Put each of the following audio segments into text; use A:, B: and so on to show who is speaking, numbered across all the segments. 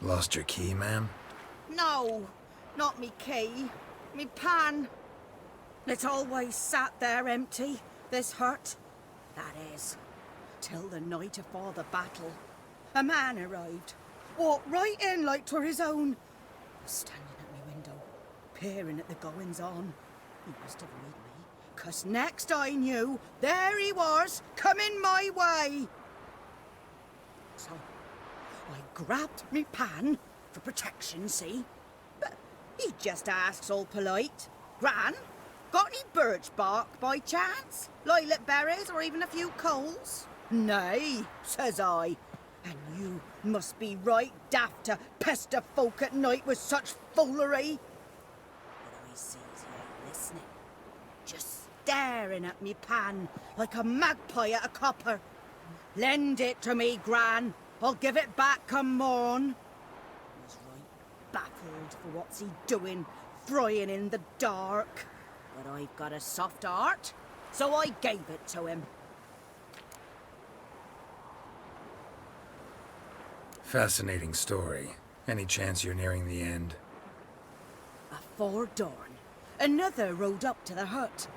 A: Lost your key, ma'am?
B: No, not me key. Me pan. It's always sat there empty, this hut. That is, till the night afore the battle. A man arrived, walked right in like 'twere his own. Was standing at me window, peering at the goings-on. He must have read me, 'cause next I knew, there he was, coming my way. So, I grabbed me pan, for protection, see? But he just asks all polite, Gran, got any birch bark by chance? Lilac berries or even a few coals? Nay, says I. And you must be right daft to pester folk at night with such foolery. But I sees he ain't listening. Just staring at me pan like a magpie at a copper. Lend it to me, Gran. I'll give it back come morn. I was right baffled for what's he doing, frying in the dark. But I've got a soft heart, so I gave it to him.
A: Fascinating story. Any chance you're nearing the end?
B: Afore dawn, another rode up to the hut.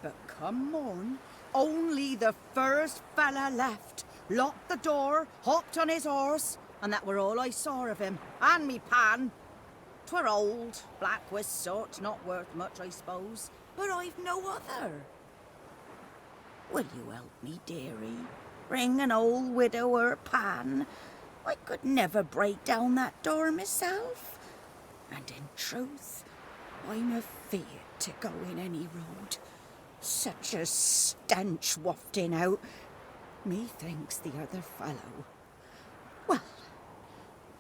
B: But come morn, only the first fella left. Locked the door, hopped on his horse, and that were all I saw of him, and me pan. 'Twere old, black with soot, not worth much, I suppose, but I've no other. Will you help me, dearie? Bring an old widower pan. I could never break down that door myself. And in truth, I'm afeard to go in any road. Such a stench wafting out. Methinks the other fellow, well,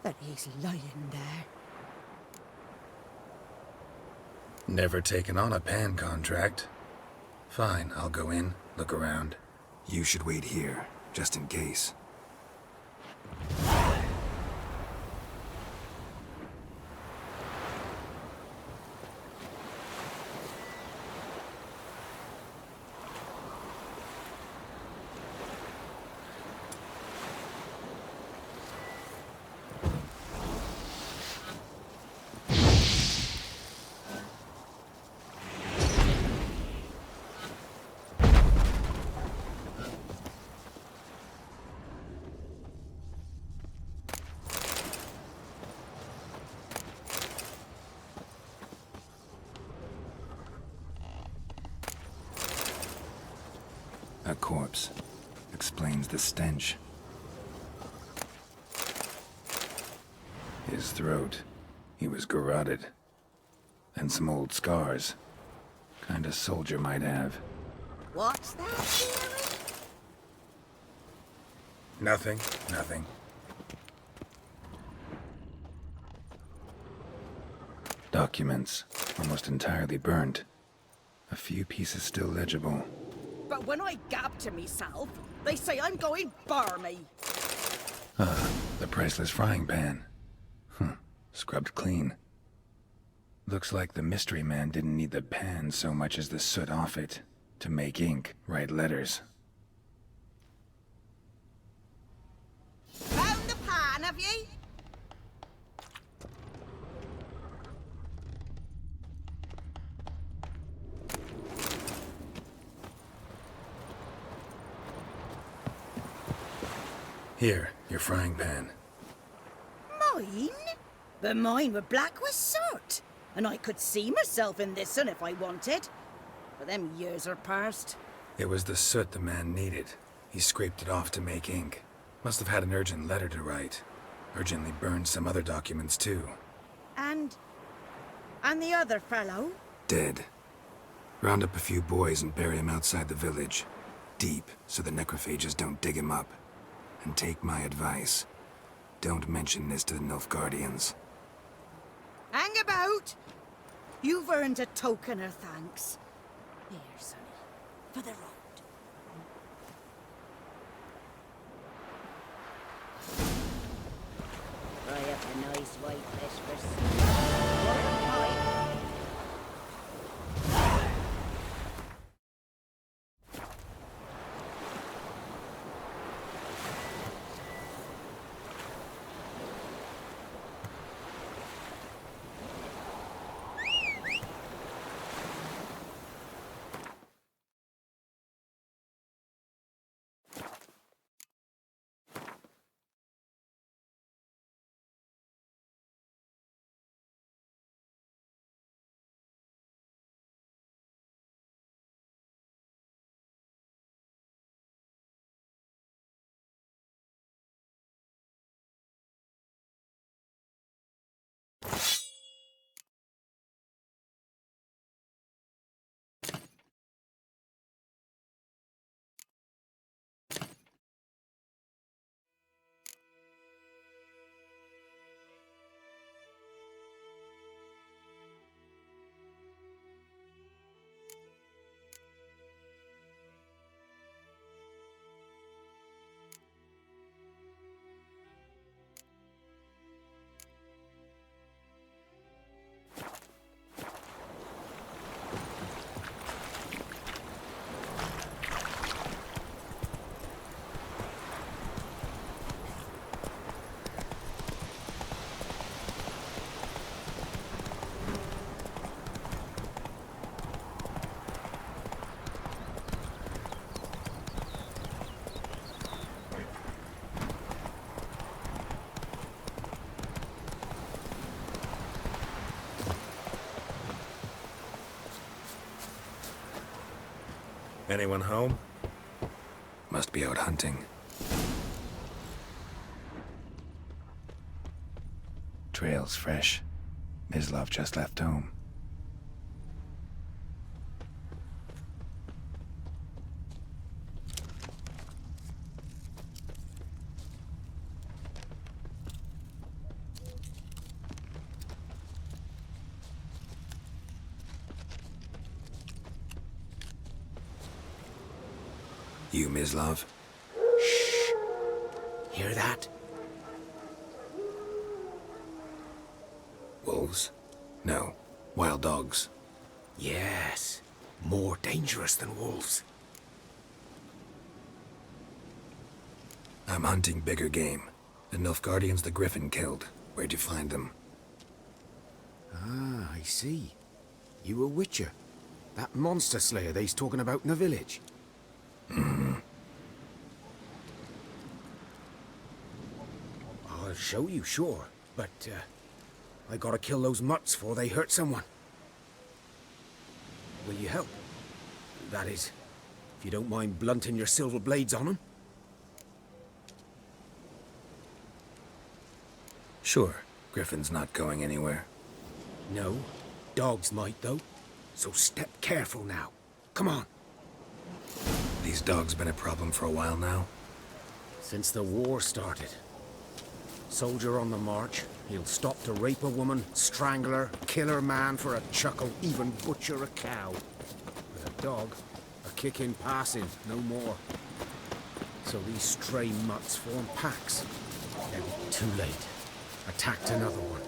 B: that he's lying there.
A: Never taken on a pan contract. Fine, I'll go in, look around.
C: You should wait here, just in case. A corpse. Explains the stench. His throat. He was garroted. And some old scars. Kind a soldier might have.
B: What's that, dearie?
A: Nothing.
C: Documents. Almost entirely burnt. A few pieces still legible.
B: But when I gab to myself, they say I'm going barmy.
C: The priceless frying pan. Scrubbed clean. Looks like the mystery man didn't need the pan so much as the soot off it. To make ink, write letters.
B: Found the pan, have ye?
A: Here, your frying pan.
B: Mine? But mine were black with soot, and I could see myself in this one if I wanted. But them years are past.
A: It was the soot the man needed. He scraped it off to make ink. Must have had an urgent letter to write. Urgently burned some other documents too.
B: And the other fellow?
C: Dead. Round up a few boys and bury him outside the village. Deep, so the necrophages don't dig him up. And take my advice. Don't mention this to the Nilfgaardians.
B: Hang about! You've earned a token of thanks. Here, sonny, for the road. Fry up a nice white fish for
A: Anyone home?
C: Must be out hunting. Trail's fresh. Mislov just left home. You, Mislov?
D: Shh. Hear that?
C: Wolves? No. Wild dogs.
D: Yes. More dangerous than wolves.
C: I'm hunting bigger game. The Nilfgaardians the Griffin killed. Where'd you find them?
D: Ah, I see. You a witcher. That monster slayer they's talking about in the village. I'll show you, sure. But, I gotta kill those mutts before they hurt someone. Will you help? That is, if you don't mind blunting your silver blades on them.
C: Sure. Griffin's not going anywhere.
D: No. Dogs might, though. So step careful now. Come on.
C: These dogs been a problem for a while now?
D: Since the war started. Soldier on the march, he'll stop to rape a woman, strangle her, kill her man for a chuckle, even butcher a cow. With a dog, a kick in passing, no more. So these stray mutts form packs. Then, too late. Attacked another one.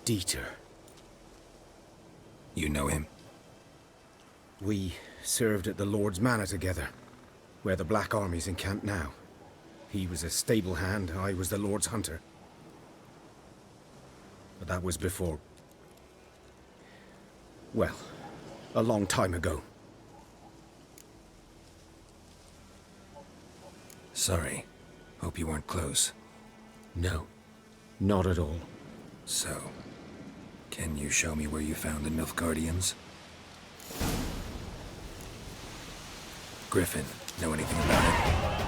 D: Dieter.
C: You know him?
D: We served at the Lord's Manor together, where the Black Army's encamped now. He was a stable hand, I was the Lord's hunter. But that was before... well, a long time ago.
C: Sorry. Hope you weren't close.
D: No, not at all.
C: So, can you show me where you found the Nilfgaardians? Griffin, know anything about it?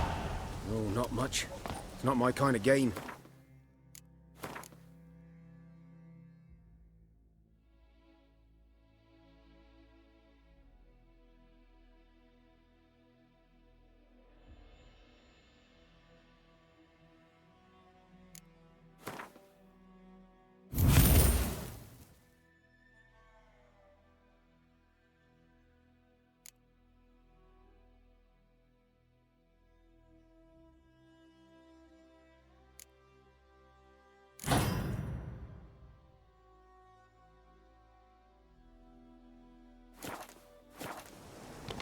D: Oh, not much. It's not my kind of game.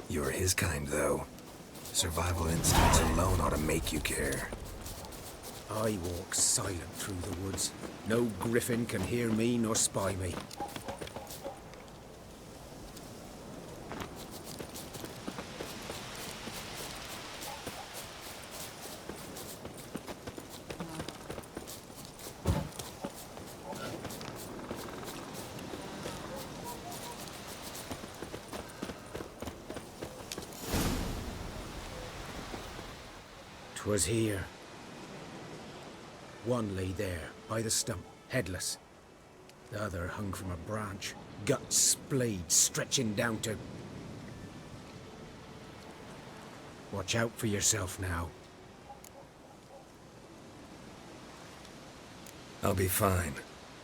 C: You're his kind, though. Survival instincts alone ought to make you care.
D: I walk silent through the woods. No griffin can hear me nor spy me. Was here. One lay there, by the stump, headless. The other hung from a branch, guts splayed, stretching down to... Watch out for yourself now.
C: I'll be fine.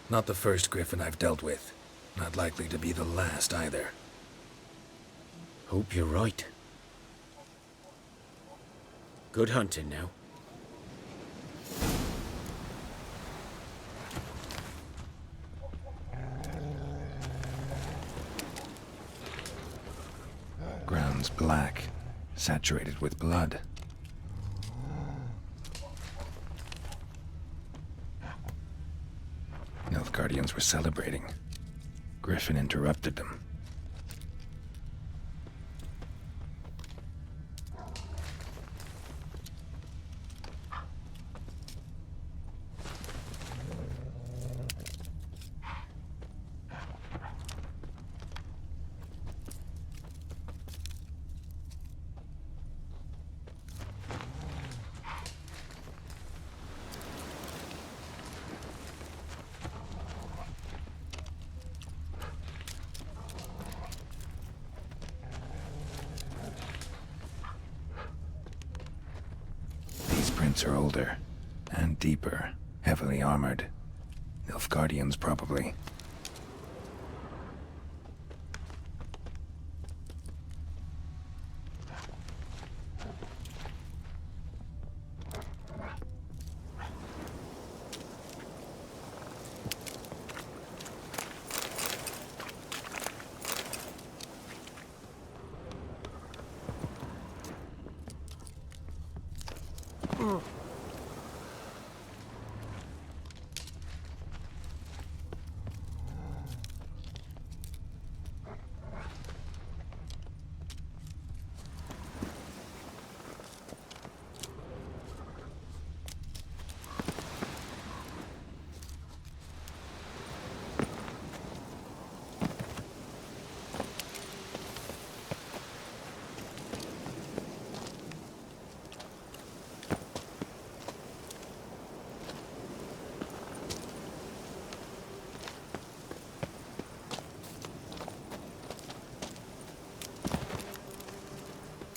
C: Not the first griffin I've dealt with. Not likely to be the last, either.
D: Hope you're right. Good hunting now.
C: Stones black, saturated with blood. Nilfgaardians were celebrating. Griffin interrupted them. Prints are older and deeper, heavily armored. Nilfgaardians, probably.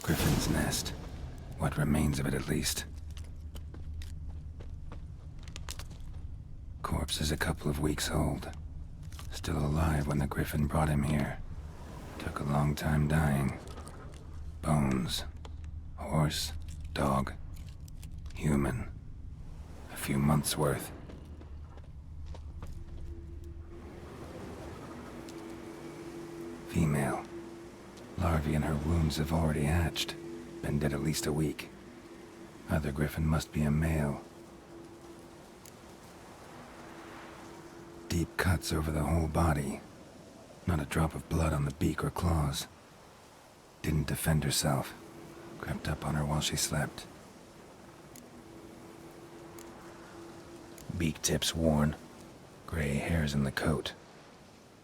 C: Griffin's nest. What remains of it, at least. Corpse is a couple of weeks old. Still alive when the Griffin brought him here. Took a long time dying. Bones. Horse. Dog. Human. A few months' worth. Female. Larvae in her wounds have already hatched. Been dead at least a week. Other Griffin must be a male. Deep cuts over the whole body. Not a drop of blood on the beak or claws. Didn't defend herself. Crept up on her while she slept. Beak tips worn. Gray hairs in the coat.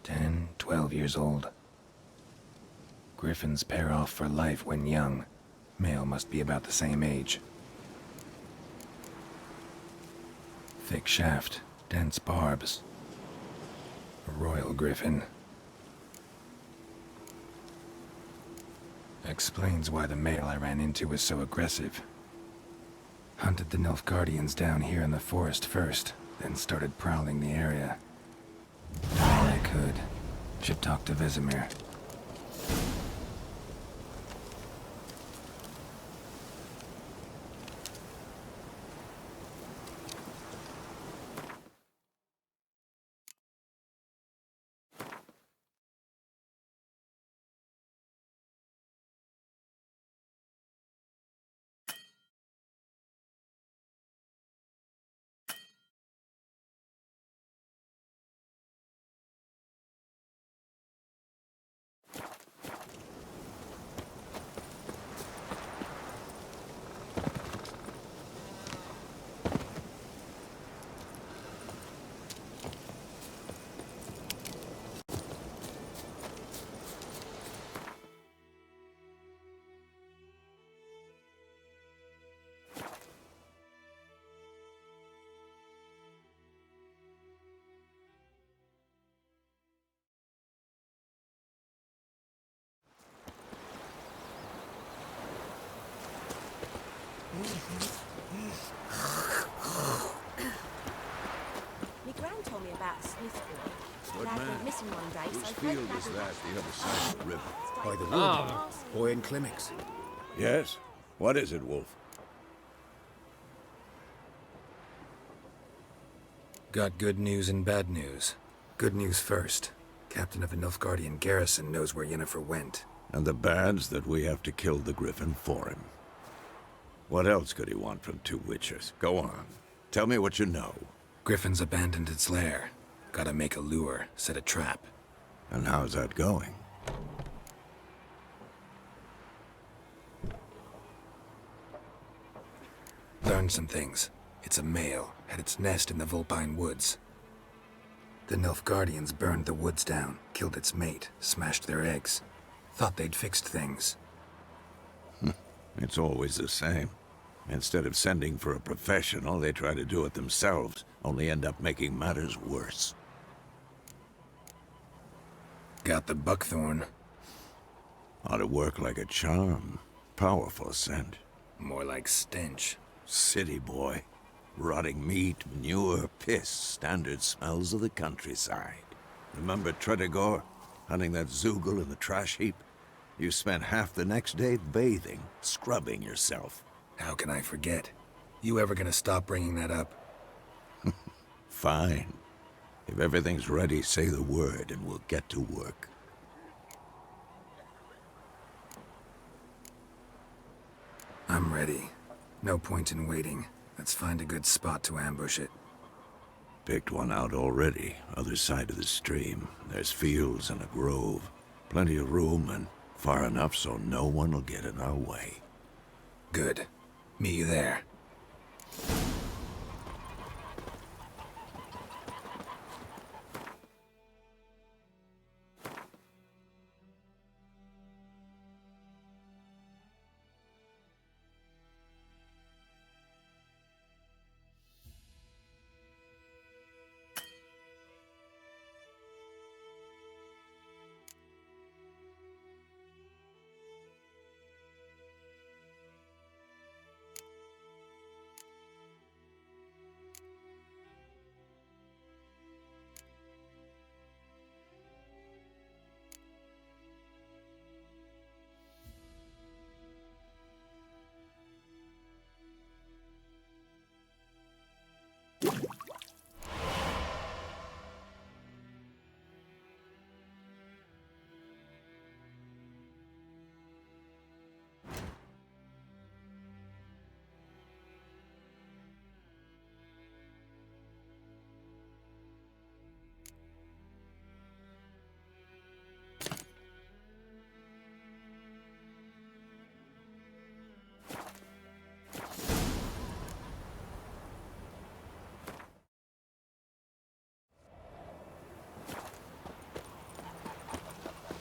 C: 10, 12 years old. Griffins pair off for life when young. Male must be about the same age. Thick shaft, dense barbs. A royal griffin. Explains why the male I ran into was so aggressive. Hunted the Nilfgaardians down here in the forest first, then started prowling the area. Did all I could. Should talk to Vesemir.
E: My gran told me about a Smith boy.
F: Good
E: Lad
F: man.
E: went missing one day,
F: Whose
E: so
F: field is that the other side of the river?
D: By the wood. Boy in clinics.
F: Yes? What is it, Wolf?
A: Got good news and bad news. Good news first. Captain of the Nilfgaardian garrison knows where Yennefer went.
F: And the bad's that we have to kill the Griffin for him. What else could he want from two witchers? Go on. Tell me what you know.
A: Griffin's abandoned its lair. Gotta make a lure, set a trap.
F: And how's that going?
A: Learned some things. It's a male, had its nest in the Vulpine Woods. The Nilfgaardians burned the woods down, killed its mate, smashed their eggs. Thought they'd fixed things.
F: It's always the same. Instead of sending for a professional, they try to do it themselves, only end up making matters worse.
A: Got the buckthorn.
F: Ought to work like a charm. Powerful scent.
A: More like stench.
F: City boy. Rotting meat, manure, piss, standard smells of the countryside. Remember Tredegor? Hunting that Zoogle in the trash heap? You spent half the next day bathing, scrubbing yourself.
A: How can I forget? You ever gonna stop bringing that up?
F: Fine. If everything's ready, say the word and we'll get to work.
A: I'm ready. No point in waiting. Let's find a good spot to ambush it.
F: Picked one out already, other side of the stream. There's fields and a grove. Plenty of room and far enough so no one will get in our way.
A: Good. Meet you there.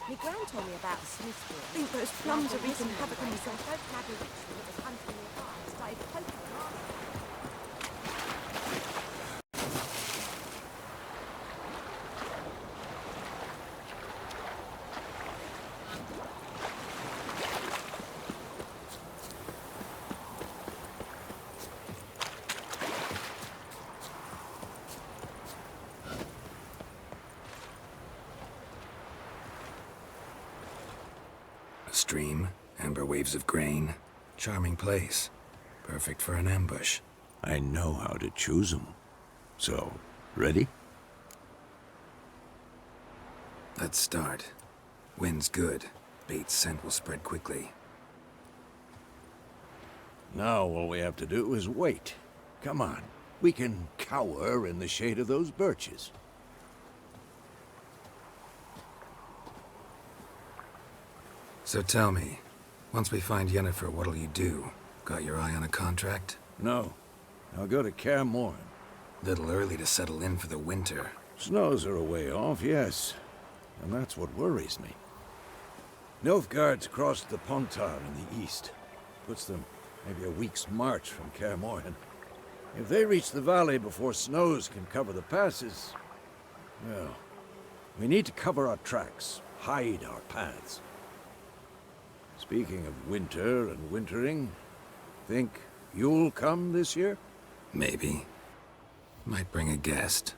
E: My gran told me about the Smith boy.
B: I think those plums are wreaking havoc on
E: So
B: myself.
E: folk had a ritual that was hunting nearby and started poking them out.
A: A stream, amber waves of grain. Charming place. Perfect for an ambush.
F: I know how to choose them. So, ready?
A: Let's start. Wind's good. Bait's scent will spread quickly.
F: Now all we have to do is wait. Come on. We can cower in the shade of those birches.
A: So tell me, once we find Yennefer, what'll you do? Got your eye on a contract?
F: No. I'll go to Kaer Morhen.
A: Little early to settle in for the winter.
F: Snows are a way off, yes. And that's what worries me. Nilfgaard's crossed the Pontar in the east. Puts them maybe a week's march from Kaer Morhen. If they reach the valley before snows can cover the passes, well, we need to cover our tracks, hide our paths. Speaking of winter and wintering, think you'll come this year?
A: Maybe. Might bring a guest.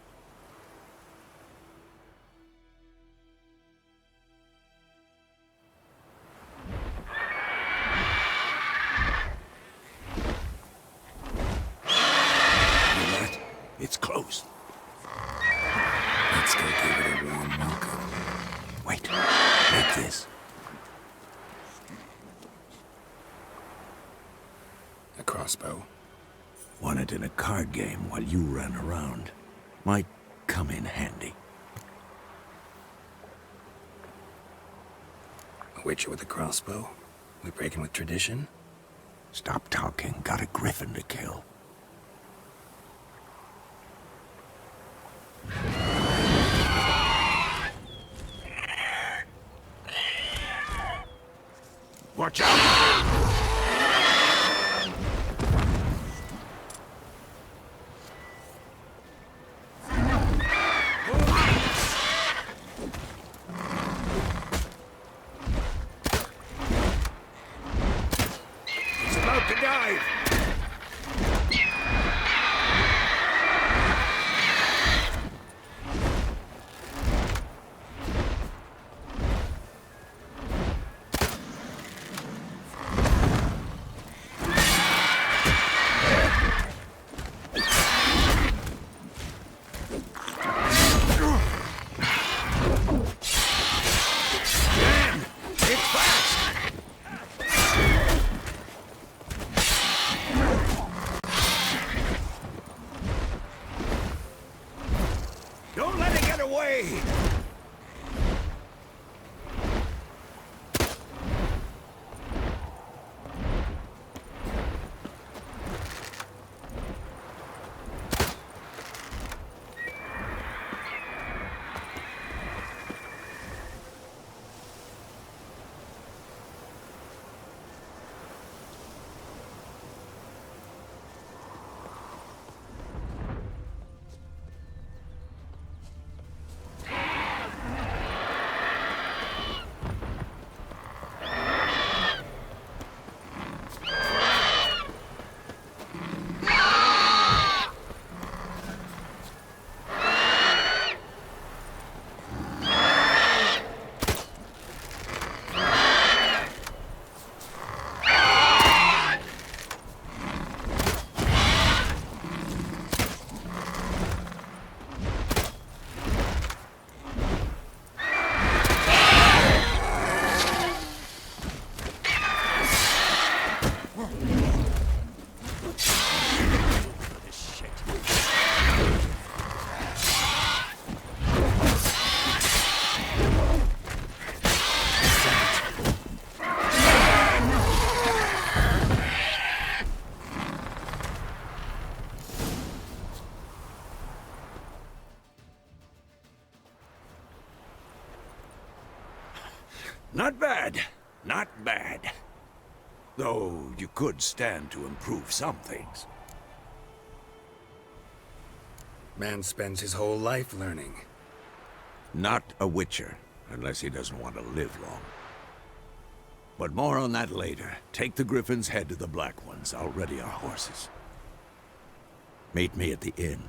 F: It's closed.
A: Let's go give it a warm welcome.
F: Wait, like this.
A: crossbow.
F: Won it in a card game while you ran around. Might come in handy.
A: A witcher with a crossbow? We breaking with tradition?
F: Stop talking. Got a griffin to kill. Watch out! It's about to dive! Don't let it get away! Not bad. Not bad. Though you could stand to improve some things.
A: Man spends his whole life learning.
F: Not a witcher, unless he doesn't want to live long. But more on that later. Take the griffin's head to the Black Ones. I'll ready our horses. Meet me at the inn.